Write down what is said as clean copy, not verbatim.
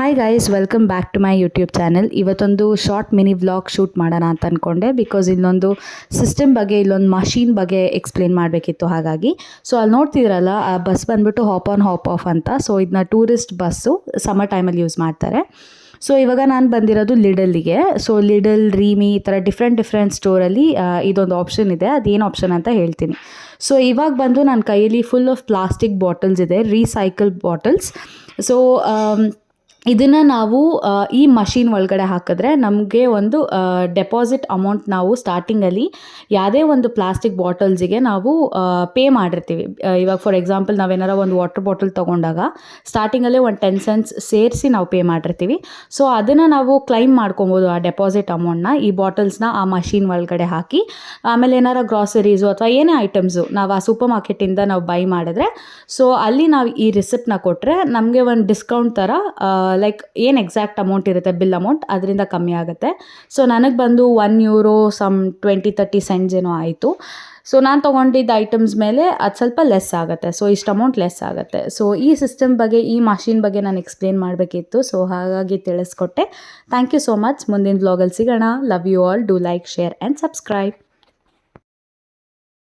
Hi guys, welcome back to my YouTube channel. ಇವತ್ತೊಂದು short mini vlog shoot ಮಾಡೋಣ ಅಂತ ಅಂದ್ಕೊಂಡೆ. ಬಿಕಾಸ್ ಇಲ್ಲೊಂದು ಸಿಸ್ಟಮ್ ಬಗ್ಗೆ, ಇಲ್ಲೊಂದು ಮಷೀನ್ ಬಗ್ಗೆ ಎಕ್ಸ್ಪ್ಲೇನ್ ಮಾಡಬೇಕಿತ್ತು. ಹಾಗಾಗಿ ಸೊ ಅಲ್ಲಿ ನೋಡ್ತಿದ್ರಲ್ಲ, ಆ ಬಸ್ ಬಂದುಬಿಟ್ಟು ಹಾಪ್ ಆನ್ ಹಾಪ್ ಆಫ್ ಅಂತ. ಸೊ ಇದನ್ನ ಟೂರಿಸ್ಟ್ ಬಸ್ಸು ಸಮ್ಮರ್ ಟೈಮಲ್ಲಿ ಯೂಸ್ ಮಾಡ್ತಾರೆ. ಸೊ ಇವಾಗ ನಾನು ಬಂದಿರೋದು ಲಿಡಲ್ಲಿಗೆ. ಸೊ ಲಿಡಲ್, ರೀಮಿ ಈ ಥರ ಡಿಫ್ರೆಂಟ್ ಸ್ಟೋರಲ್ಲಿ ಇದೊಂದು ಆಪ್ಷನ್ ಇದೆ. ಅದೇನು ಆಪ್ಷನ್ ಅಂತ ಹೇಳ್ತೀನಿ. ಸೊ ಇವಾಗ ಬಂದು ನನ್ನ ಕೈಯಲ್ಲಿ ಫುಲ್ ಆಫ್ ಪ್ಲಾಸ್ಟಿಕ್ ಬಾಟಲ್ಸ್ ಇದೆ, ರೀಸೈಕಲ್ ಬಾಟಲ್ಸ್. ಸೊ ಇದನ್ನು ನಾವು ಈ ಮಷೀನ್ ಒಳಗಡೆ ಹಾಕಿದ್ರೆ ನಮಗೆ ಒಂದು ಡೆಪಾಸಿಟ್ ಅಮೌಂಟ್ ನಾವು ಸ್ಟಾರ್ಟಿಂಗಲ್ಲಿ ಯಾವುದೇ ಒಂದು ಪ್ಲಾಸ್ಟಿಕ್ ಬಾಟಲ್ಸಿಗೆ ನಾವು ಪೇ ಮಾಡಿರ್ತೀವಿ. ಇವಾಗ ಫಾರ್ ಎಕ್ಸಾಂಪಲ್ ನಾವೇನಾರ ಒಂದು ವಾಟರ್ ಬಾಟಲ್ ತೊಗೊಂಡಾಗ ಸ್ಟಾರ್ಟಿಂಗಲ್ಲೇ ಒಂದು 10 cents ಸೇರಿಸಿ ನಾವು ಪೇ ಮಾಡಿರ್ತೀವಿ. ಸೊ ಅದನ್ನು ನಾವು ಕ್ಲೈಮ್ ಮಾಡ್ಕೊಬೋದು, ಆ ಡೆಪಾಸಿಟ್ ಅಮೌಂಟ್ನ. ಈ ಬಾಟಲ್ಸ್ನ ಆ ಮಷೀನ್ ಒಳಗಡೆ ಹಾಕಿ ಆಮೇಲೆ ಏನಾರ ಗ್ರಾಸರೀಸು ಅಥವಾ ಏನೇ ಐಟಮ್ಸು ನಾವು ಆ ಸೂಪರ್ ಮಾರ್ಕೆಟಿಂದ ನಾವು ಬೈ ಮಾಡಿದ್ರೆ, ಸೊ ಅಲ್ಲಿ ನಾವು ಈ ರಿಸಿಪ್ಟ್ನ ಕೊಟ್ಟರೆ ನಮಗೆ ಒಂದು ಡಿಸ್ಕೌಂಟ್ ಥರ ಲೈಕ್ ಏನು ಎಕ್ಸಾಕ್ಟ್ ಅಮೌಂಟ್ ಇರುತ್ತೆ ಬಿಲ್ ಅಮೌಂಟ್, ಅದರಿಂದ ಕಮ್ಮಿ ಆಗುತ್ತೆ. ಸೊ ನನಗೆ ಬಂದು €1 ಸಮ್ 20-30 cents ಏನೋ ಆಯಿತು. ಸೊ ನಾನು ತೊಗೊಂಡಿದ್ದ ಐಟಮ್ಸ್ ಮೇಲೆ ಅದು ಸ್ವಲ್ಪ ಲೆಸ್ ಆಗುತ್ತೆ. ಸೊ ಇಷ್ಟು ಅಮೌಂಟ್ ಲೆಸ್ ಆಗುತ್ತೆ. ಸೊ ಈ ಸಿಸ್ಟಮ್ ಬಗ್ಗೆ, ಈ ಮಷೀನ್ ಬಗ್ಗೆ ನಾನು ಎಕ್ಸ್ಪ್ಲೇನ್ ಮಾಡಬೇಕಿತ್ತು. ಸೊ ಹಾಗಾಗಿ ತಿಳಿಸ್ಕೊಟ್ಟೆ. Thank you so much. ಮುಂದಿನ ವ್ಲಾಗಲ್ಲಿ ಸಿಗೋಣ. Love you all. Do like, share and subscribe.